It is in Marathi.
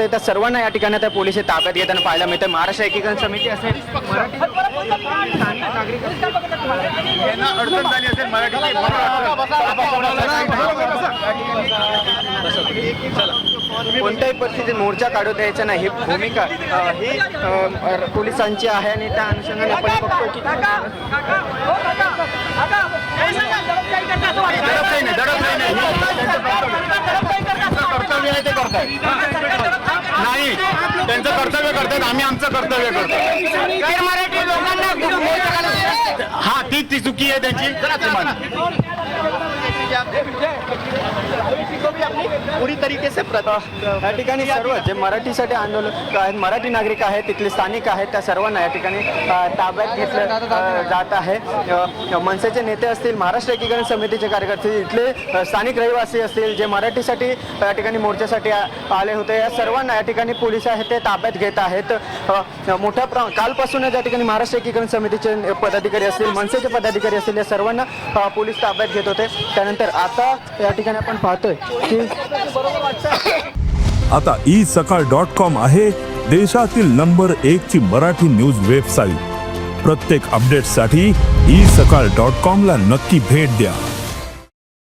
होते त्या सर्वांना या ठिकाणी त्या पोलीस ताब्यात घेताना पाहायला मिळते। महाराष्ट्र एकीकरण समिती असेल, मराठी स्थानिक नागरिक यांना अडचण झाली असेल मराठीची कोणत्याही परिस्थितीत मोर्चा काढू द्यायचा नाही ही भूमिका ही पोलिसांची आहे आणि त्या अनुषंगाने आपण बघतो की कर्तव्य आहे ते करतात नाही, त्यांचं कर्तव्य करतात, आम्ही आमचं कर्तव्य करतो। मराठी लोकांना हा ती चुकी आहे त्यांची। पूरी तरीके से या ठिकाणी सर्व जे मराठीसाठी आंदोलन आहेत, मराठी नागरिक आहेत, तिथले स्थानिक आहेत, त्या सर्वांना या ठिकाणी ताब्यात घेतलं जात आहे। मनसेचे नेते असतील, महाराष्ट्र एकीकरण समितीचे कार्यकर्ते, इथले स्थानिक रहिवासी असतील, जे मराठीसाठी या ठिकाणी मोर्चासाठी आले होते, या सर्वांना या ठिकाणी पोलीस आहेत ते ताब्यात घेत आहेत। मोठ्या कालपासूनच या ठिकाणी महाराष्ट्र एकीकरण समितीचे पदाधिकारी असतील, मनसेचे पदाधिकारी असतील, या सर्वांना पोलीस ताब्यात घेत होते। त्यानंतर आता या ठिकाणी आपण पाहतोय की आता isakal.com आहे देशातील नंबर 1 ची मराठी न्यूज वेबसाईट। प्रत्येक अपडेटसाठी isakal.com ला नक्की भेट द्या।